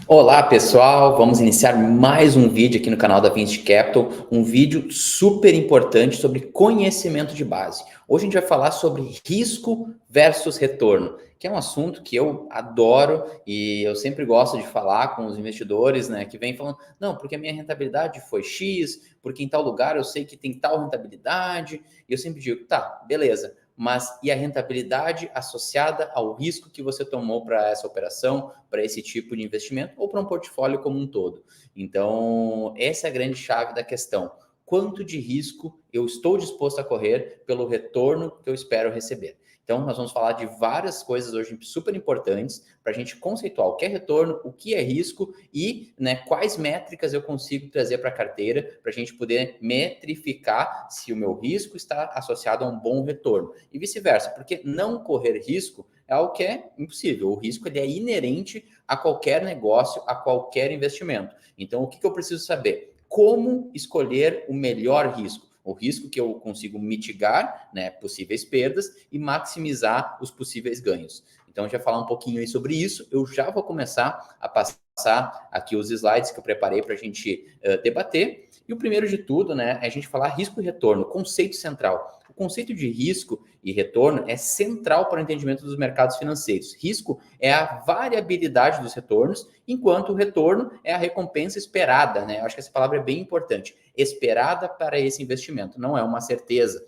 Olá pessoal, vamos iniciar mais um vídeo aqui no canal da Vinci Capital, um vídeo super importante sobre conhecimento de base. Hoje a gente vai falar sobre risco versus retorno, que é um assunto que eu adoro e eu sempre gosto de falar com os investidores, né, que vêm falando, não, porque a minha rentabilidade foi X, porque em tal lugar eu sei que tem tal rentabilidade, e eu sempre digo, tá, beleza, mas e a rentabilidade associada ao risco que você tomou para essa operação, para esse tipo de investimento ou para um portfólio como um todo? Então, essa é a grande chave da questão. Quanto de risco eu estou disposto a correr pelo retorno que eu espero receber? Então, nós vamos falar de várias coisas hoje super importantes para a gente conceituar o que é retorno, o que é risco e, né, quais métricas eu consigo trazer para a carteira para a gente poder metrificar se o meu risco está associado a um bom retorno e vice-versa, porque não correr risco é algo que é impossível. O risco ele é inerente a qualquer negócio, a qualquer investimento. Então, o que eu preciso saber? Como escolher o melhor risco? O risco que eu consigo mitigar, né, possíveis perdas e maximizar os possíveis ganhos. Então, já falar um pouquinho aí sobre isso, eu já vou começar a passar aqui os slides que eu preparei para a gente debater. E o primeiro de tudo, né, é a gente falar risco e retorno, conceito central. O conceito de risco e retorno é central para o entendimento dos mercados financeiros. Risco é a variabilidade dos retornos, enquanto o retorno é a recompensa esperada, né? Eu acho que essa palavra é bem importante. Esperada para esse investimento, não é uma certeza.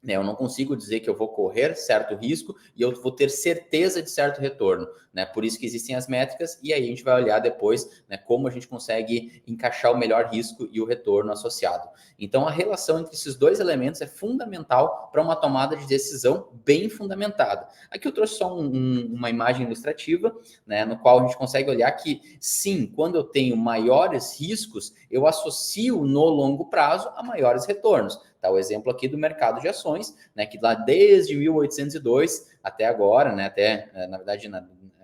Né, eu não consigo dizer que eu vou correr certo risco e eu vou ter certeza de certo retorno, né? Por isso que existem as métricas e aí a gente vai olhar depois, né, como a gente consegue encaixar o melhor risco e o retorno associado. Então a relação entre esses dois elementos é fundamental para uma tomada de decisão bem fundamentada. Aqui eu trouxe só uma imagem ilustrativa, né, no qual a gente consegue olhar que sim, quando eu tenho maiores riscos, eu associo no longo prazo a maiores retornos. Tá o exemplo aqui do mercado de ações, né, que lá desde 1802 até agora, né, até, na verdade,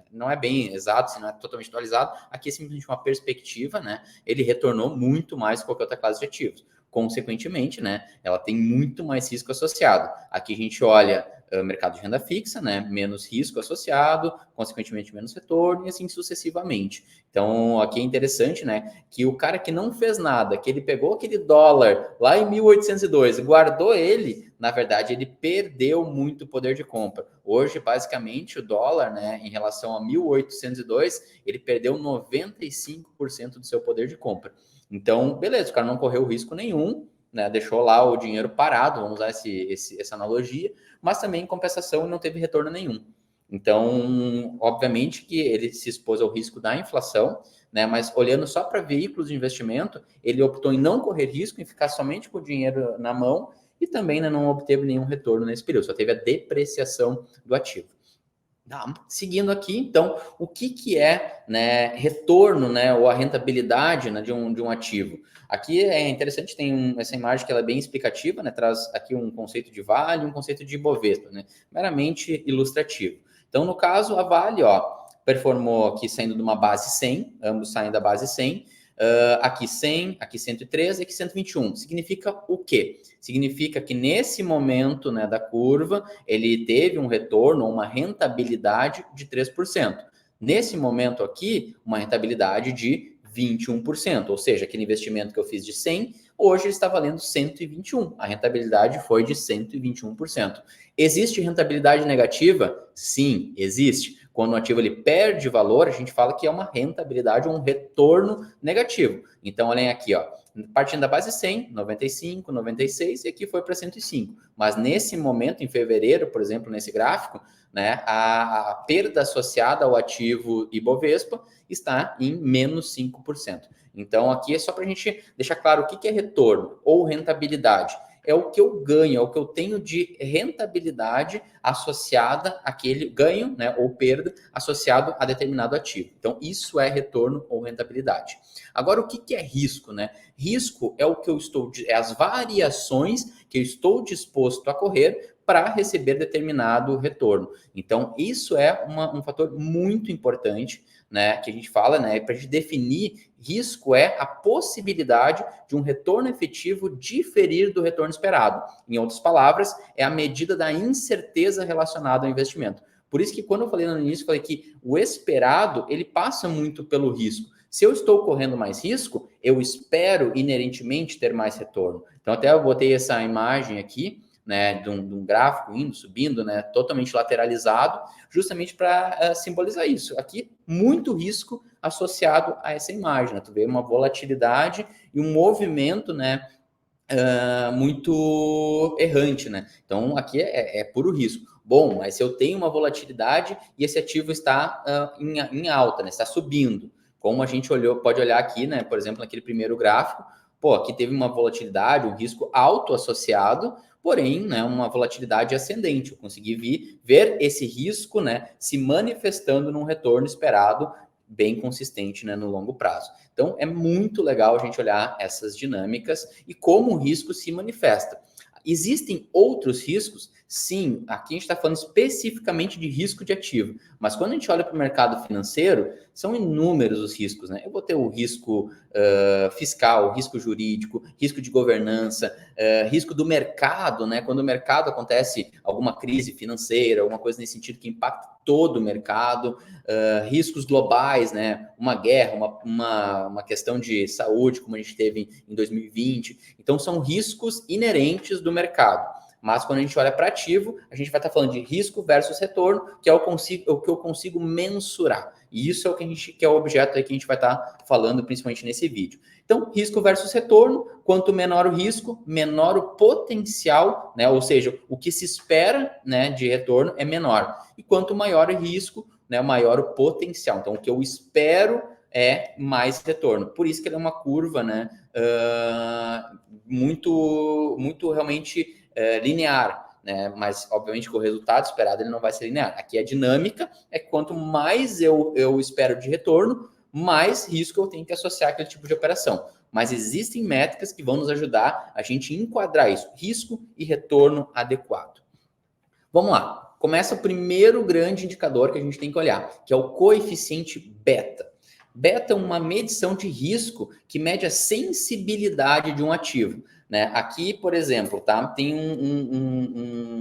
não é bem exato, se não é totalmente atualizado, aqui é simplesmente uma perspectiva, né, ele retornou muito mais que qualquer outra classe de ativos. Consequentemente, né, ela tem muito mais risco associado. Aqui a gente olha mercado de renda fixa, né, menos risco associado, consequentemente menos retorno e assim sucessivamente. Então, aqui é interessante, né, que o cara que não fez nada, que ele pegou aquele dólar lá em 1802, guardou ele, na verdade, ele perdeu muito poder de compra. Hoje, basicamente, o dólar, né, em relação a 1802, ele perdeu 95% do seu poder de compra. Então, beleza, o cara não correu risco nenhum, né, deixou lá o dinheiro parado, vamos usar essa analogia, mas também, em compensação, não teve retorno nenhum. Então, obviamente que ele se expôs ao risco da inflação, né? Mas olhando só para veículos de investimento, ele optou em não correr risco, em ficar somente com o dinheiro na mão e também, né, não obteve nenhum retorno nesse período, só teve a depreciação do ativo. Tá. Seguindo aqui, então, o que é, né, retorno, né, ou a rentabilidade, né, de um ativo? Aqui é interessante, tem essa imagem que ela é bem explicativa, né, traz aqui um conceito de Vale, um conceito de Ibovespa, né, meramente ilustrativo. Então, no caso, a Vale, ó, performou aqui saindo de uma base 100, ambos saem da base 100, aqui 100, aqui 113, aqui 121. Significa o quê? Significa que nesse momento, né, da curva, ele teve um retorno, uma rentabilidade de 3%. Nesse momento aqui, uma rentabilidade de 21%, ou seja, aquele investimento que eu fiz de 100, hoje ele está valendo 121. A rentabilidade foi de 121%. Existe rentabilidade negativa? Sim, existe. Quando o ativo ele perde valor, a gente fala que é uma rentabilidade ou um retorno negativo. Então, olhem aqui, ó, partindo da base 100, 95, 96 e aqui foi para 105. Mas nesse momento, em fevereiro, por exemplo, nesse gráfico, né, a perda associada ao ativo Ibovespa está em menos 5%. Então, aqui é só para a gente deixar claro o que é retorno ou rentabilidade. É o que eu ganho, é o que eu tenho de rentabilidade associada àquele ganho, né, ou perda associado a determinado ativo. Então, isso é retorno ou rentabilidade. Agora, o que é risco, né? Risco é o que eu estou, é as variações que eu estou disposto a correr para receber determinado retorno. Então, isso é um fator muito importante, né, que a gente fala, né, para a gente definir risco é a possibilidade de um retorno efetivo diferir do retorno esperado. Em outras palavras, é a medida da incerteza relacionada ao investimento. Por isso que quando eu falei no início, eu falei que o esperado, ele passa muito pelo risco. Se eu estou correndo mais risco, eu espero inerentemente ter mais retorno. Então, até eu botei essa imagem aqui, né, de um gráfico indo, subindo, né, totalmente lateralizado, justamente para simbolizar isso. Aqui, muito risco associado a essa imagem, né? Tu vê uma volatilidade e um movimento, né, muito errante, né? Então, aqui é puro risco. Bom, mas se eu tenho uma volatilidade e esse ativo está em alta, né? Está subindo, como a gente pode olhar aqui, né? Por exemplo, naquele primeiro gráfico, pô, aqui teve uma volatilidade, um risco alto associado, porém, né, uma volatilidade ascendente. Eu consegui ver esse risco, né, se manifestando num retorno esperado bem consistente, né, no longo prazo. Então, é muito legal a gente olhar essas dinâmicas e como o risco se manifesta. Existem outros riscos? Sim, aqui a gente está falando especificamente de risco de ativo, mas quando a gente olha para o mercado financeiro, são inúmeros os riscos, né? Eu vou ter o risco fiscal, risco jurídico, risco de governança, risco do mercado, né? Quando o mercado acontece alguma crise financeira, alguma coisa nesse sentido que impacta todo o mercado, riscos globais, né? Uma guerra, uma questão de saúde, como a gente teve em 2020. Então, são riscos inerentes do mercado. Mas quando a gente olha para ativo, a gente vai estar falando de risco versus retorno, que é o que eu consigo mensurar. E isso é o que é o objeto aí que a gente vai estar falando principalmente nesse vídeo. Então, risco versus retorno, quanto menor o risco, menor o potencial, né? Ou seja, o que se espera, né, de retorno é menor. E quanto maior o risco, né, maior o potencial. Então, o que eu espero é mais retorno. Por isso que ele é uma curva, né, muito realmente linear, né? Mas obviamente que o resultado esperado ele não vai ser linear. Aqui a dinâmica é que quanto mais eu espero de retorno, mais risco eu tenho que associar aquele tipo de operação. Mas existem métricas que vão nos ajudar a gente enquadrar isso, risco e retorno adequado. Vamos lá. Começa o primeiro grande indicador que a gente tem que olhar, que é o coeficiente beta. Beta é uma medição de risco que mede a sensibilidade de um ativo. Né? Aqui, por exemplo, tá? Tem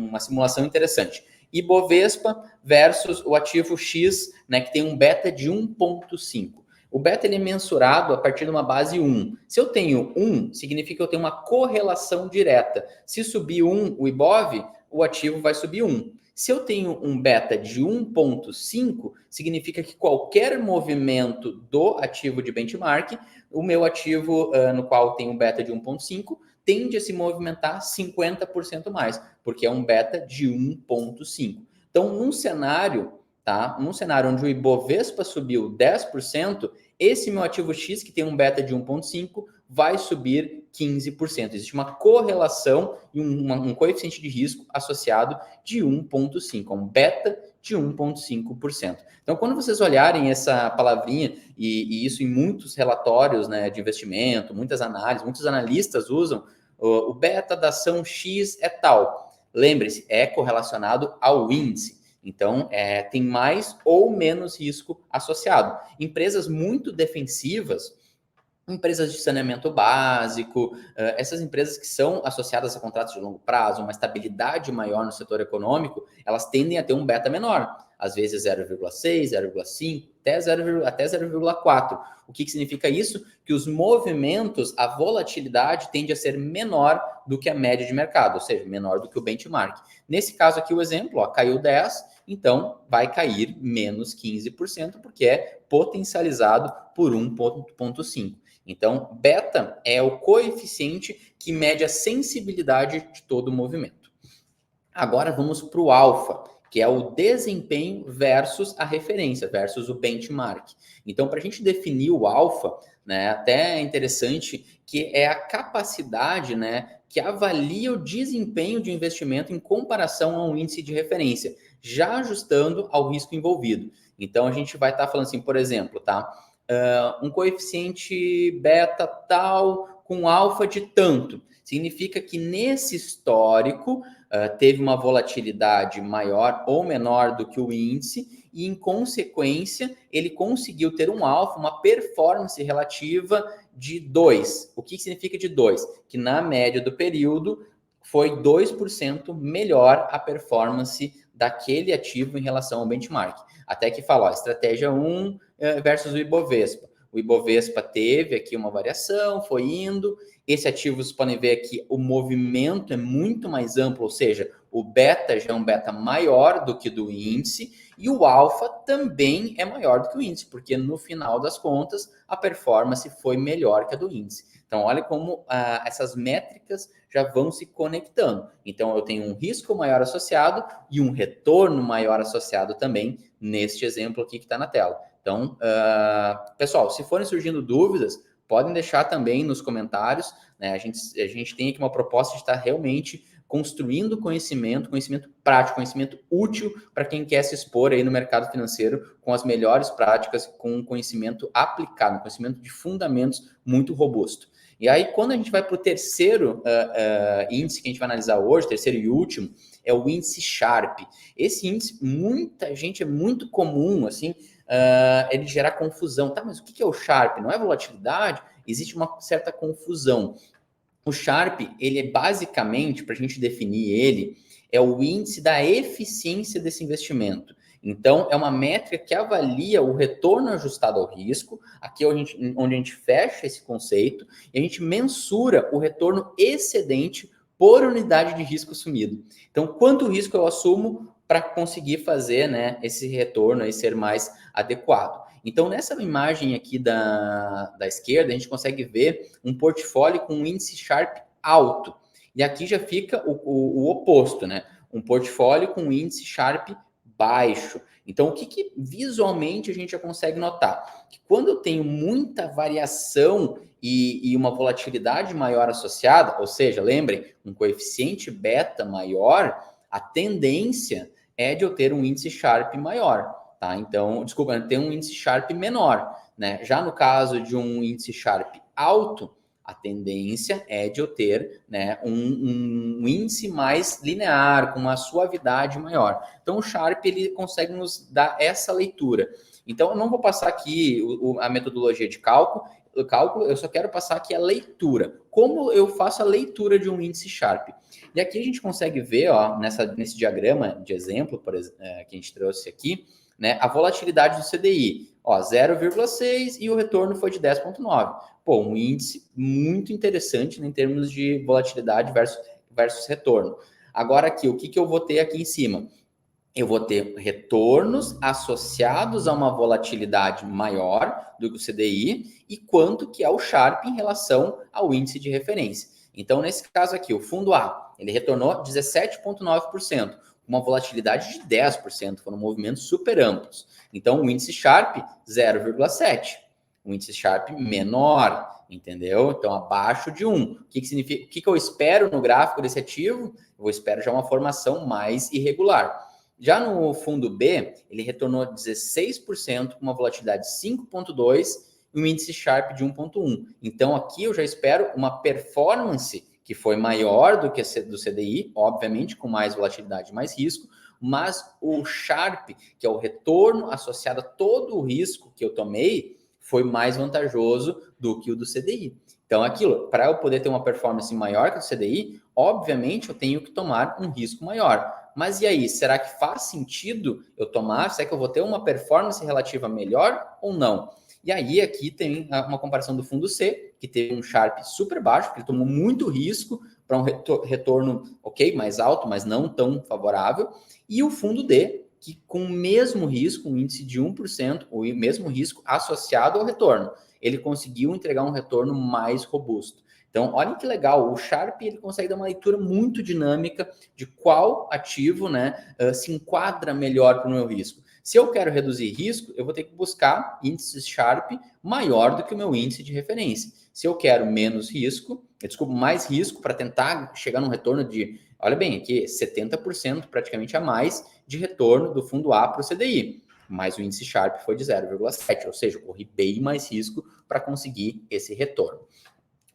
uma simulação interessante. Ibovespa versus o ativo X, né, que tem um beta de 1,5. O beta ele é mensurado a partir de uma base 1. Se eu tenho 1, significa que eu tenho uma correlação direta. Se subir 1, o Ibov, o ativo vai subir 1. Se eu tenho um beta de 1,5, significa que qualquer movimento do ativo de benchmark, o meu ativo no qual tem um beta de 1,5, tende a se movimentar 50% mais, porque é um beta de 1,5. Então, num cenário onde o Ibovespa subiu 10%, esse meu ativo X, que tem um beta de 1,5, vai subir 15%. Existe uma correlação e um coeficiente de risco associado de 1,5, um beta de 1,5%. Então, quando vocês olharem essa palavrinha, e isso em muitos relatórios, né, de investimento, muitas análises, muitos analistas usam, o beta da ação X é tal. Lembre-se, é correlacionado ao índice. Então, tem mais ou menos risco associado. Empresas muito defensivas, empresas de saneamento básico, essas empresas que são associadas a contratos de longo prazo, uma estabilidade maior no setor econômico, elas tendem a ter um beta menor, às vezes 0,6, 0,5, até 0,4. O que significa isso? Que os movimentos, a volatilidade tende a ser menor do que a média de mercado, ou seja, menor do que o benchmark. Nesse caso aqui, o exemplo, caiu 10, então vai cair menos 15%, porque é potencializado por 1,5. Então, beta é o coeficiente que mede a sensibilidade de todo o movimento. Agora vamos para o alfa, que é o desempenho versus a referência, versus o benchmark. Então, para a gente definir o alfa, né, até é interessante que é a capacidade, né, que avalia o desempenho de investimento em comparação a um índice de referência, já ajustando ao risco envolvido. Então, a gente vai estar falando assim, por exemplo, tá? Um coeficiente beta tal com alfa de tanto. Significa que nesse histórico teve uma volatilidade maior ou menor do que o índice e, em consequência, ele conseguiu ter um alfa, uma performance relativa de 2. O que significa de 2? Que na média do período foi 2% melhor a performance daquele ativo em relação ao benchmark. Até que fala, ó, estratégia 1 versus o Ibovespa. O Ibovespa teve aqui uma variação, foi indo. Esse ativo, vocês podem ver aqui, o movimento é muito mais amplo, ou seja, o beta já é um beta maior do que do índice, e o alfa também é maior do que o índice, porque no final das contas, a performance foi melhor que a do índice. Então, olha como essas métricas já vão se conectando. Então, eu tenho um risco maior associado e um retorno maior associado também neste exemplo aqui que está na tela. Então, pessoal, se forem surgindo dúvidas, podem deixar também nos comentários, né? A gente tem aqui uma proposta de estar realmente construindo conhecimento prático, conhecimento útil para quem quer se expor aí no mercado financeiro com as melhores práticas, com conhecimento aplicado, conhecimento de fundamentos muito robusto. E aí, quando a gente vai para o terceiro índice que a gente vai analisar hoje, terceiro e último, é o índice Sharpe. Esse índice, muita gente, é muito comum, assim, ele gerar confusão. Tá, mas o que é o Sharpe? Não é volatilidade? Existe uma certa confusão. O Sharpe, ele é basicamente, para a gente definir ele, é o índice da eficiência desse investimento. Então, é uma métrica que avalia o retorno ajustado ao risco, aqui é onde a gente fecha esse conceito, e a gente mensura o retorno excedente por unidade de risco assumido. Então, quanto risco eu assumo para conseguir fazer, né, esse retorno aí ser mais adequado. Então, nessa imagem aqui da esquerda, a gente consegue ver um portfólio com um índice Sharpe alto. E aqui já fica o oposto, né? Um portfólio com um índice Sharpe baixo. Então, o que visualmente a gente já consegue notar? Que quando eu tenho muita variação e uma volatilidade maior associada, ou seja, lembrem, um coeficiente beta maior, a tendência é de eu ter um índice Sharpe maior. Tá? Então, desculpa, tem um índice Sharpe menor, né? Já no caso de um índice Sharpe alto, a tendência é de eu ter, né, um índice mais linear, com uma suavidade maior. Então, o Sharpe ele consegue nos dar essa leitura. Então, eu não vou passar aqui a metodologia de cálculo, eu só quero passar aqui a leitura. Como eu faço a leitura de um índice Sharpe? E aqui a gente consegue ver, ó, nesse diagrama de exemplo, por exemplo, que a gente trouxe aqui, né, a volatilidade do CDI, ó, 0,6 e o retorno foi de 10,9. Pô, um índice muito interessante, né, em termos de volatilidade versus retorno. Agora aqui, o que eu vou ter aqui em cima? Eu vou ter retornos associados a uma volatilidade maior do que o CDI e quanto que é o Sharpe em relação ao índice de referência. Então, nesse caso aqui, o fundo A, ele retornou 17,9%, uma volatilidade de 10%, foram movimentos super amplos. Então, o índice Sharpe, 0,7%. O índice Sharpe menor, entendeu? Então, abaixo de 1. O que significa? O que eu espero no gráfico desse ativo? Eu espero já uma formação mais irregular. Já no fundo B, ele retornou 16%, com uma volatilidade de 5,2% e um índice Sharpe de 1,1%. Então, aqui eu já espero uma performance que foi maior do que do CDI, obviamente, com mais volatilidade e mais risco, mas o Sharpe, que é o retorno associado a todo o risco que eu tomei, foi mais vantajoso do que o do CDI. Então, aquilo, para eu poder ter uma performance maior que o CDI, obviamente eu tenho que tomar um risco maior. Mas e aí, será que faz sentido eu tomar? Será que eu vou ter uma performance relativa melhor ou não? E aí, aqui tem uma comparação do fundo C, que teve um Sharpe super baixo, porque ele tomou muito risco para um retorno, ok, mais alto, mas não tão favorável. E o fundo D, que com o mesmo risco, um índice de 1%, o mesmo risco associado ao retorno, ele conseguiu entregar um retorno mais robusto. Então, olhem que legal, o Sharpe ele consegue dar uma leitura muito dinâmica de qual ativo, né, se enquadra melhor para o meu risco. Se eu quero reduzir risco, eu vou ter que buscar índices Sharpe maior do que o meu índice de referência. Se eu quero menos risco, mais risco para tentar chegar num retorno de, olha bem, aqui 70% praticamente a mais de retorno do fundo A para o CDI. Mas o índice Sharpe foi de 0,7, ou seja, eu corri bem mais risco para conseguir esse retorno.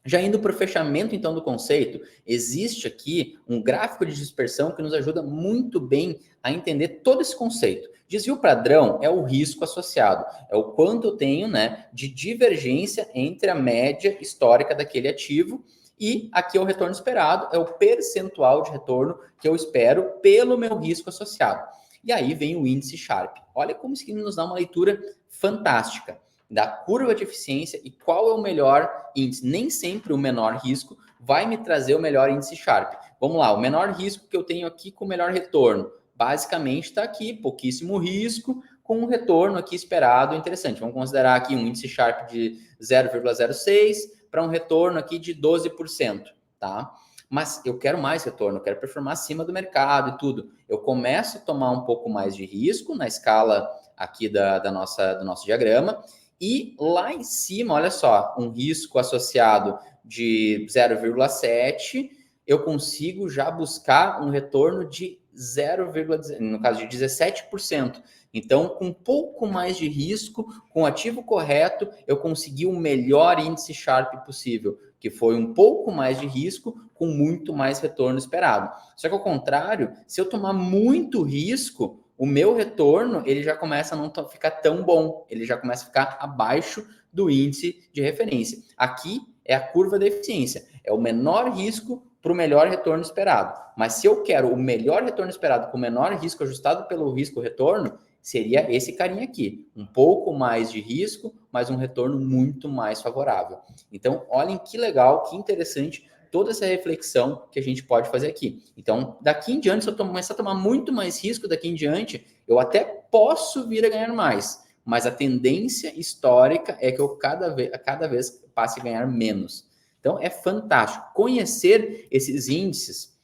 Já indo para o fechamento, então, do conceito, existe aqui um gráfico de dispersão que nos ajuda muito bem a entender todo esse conceito. Desvio padrão é o risco associado, é o quanto eu tenho, né, de divergência entre a média histórica daquele ativo E aqui é o retorno esperado, é o percentual de retorno que eu espero pelo meu risco associado. E aí vem o índice Sharpe. Olha como isso nos dá uma leitura fantástica da curva de eficiência e qual é o melhor índice. Nem sempre o menor risco vai me trazer o melhor índice Sharpe. Vamos lá, o menor risco que eu tenho aqui com o melhor retorno. Basicamente está aqui, pouquíssimo risco, com um retorno aqui esperado interessante. Vamos considerar aqui um índice Sharpe de 0,06 para um retorno aqui de 12%, tá? Mas eu quero mais retorno, eu quero performar acima do mercado e tudo. Eu começo a tomar um pouco mais de risco na escala aqui do nosso diagrama, e lá em cima, olha só, um risco associado de 0,7, eu consigo já buscar um retorno de 0, no caso de 17%. Então, com um pouco mais de risco, com o ativo correto, eu consegui o melhor índice Sharpe possível, que foi um pouco mais de risco, com muito mais retorno esperado. Só que ao contrário, se eu tomar muito risco, o meu retorno ele já começa a não ficar tão bom, ele já começa a ficar abaixo do índice de referência. Aqui é a curva da eficiência, é o menor risco para o melhor retorno esperado. Mas se eu quero o melhor retorno esperado com o menor risco ajustado pelo risco-retorno, seria esse carinha aqui, um pouco mais de risco, mas um retorno muito mais favorável. Então, olhem que legal, que interessante toda essa reflexão que a gente pode fazer aqui. Então, daqui em diante, se eu começar a tomar muito mais risco daqui em diante, eu até posso vir a ganhar mais, mas a tendência histórica é que eu cada vez passe a ganhar menos. Então, é fantástico. Conhecer esses índices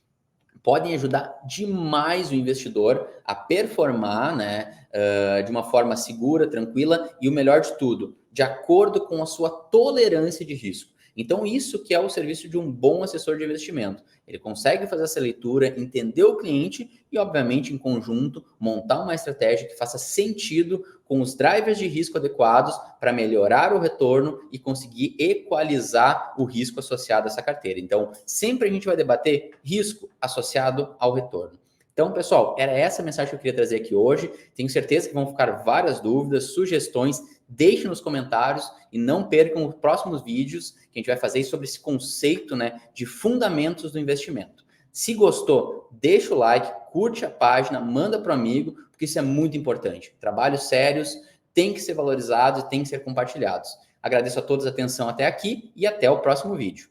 podem ajudar demais o investidor a performar, né, de uma forma segura, tranquila e o melhor de tudo, de acordo com a sua tolerância de risco. Então, isso que é o serviço de um bom assessor de investimento. Ele consegue fazer essa leitura, entender o cliente e, obviamente, em conjunto, montar uma estratégia que faça sentido com os drivers de risco adequados para melhorar o retorno e conseguir equalizar o risco associado a essa carteira. Então, sempre a gente vai debater risco associado ao retorno. Então, pessoal, era essa a mensagem que eu queria trazer aqui hoje. Tenho certeza que vão ficar várias dúvidas, sugestões. Deixe nos comentários e não percam os próximos vídeos que a gente vai fazer sobre esse conceito, né, de fundamentos do investimento. Se gostou, deixa o like, curte a página, manda para o amigo, porque isso é muito importante. Trabalhos sérios têm que ser valorizados e têm que ser compartilhados. Agradeço a todos a atenção até aqui e até o próximo vídeo.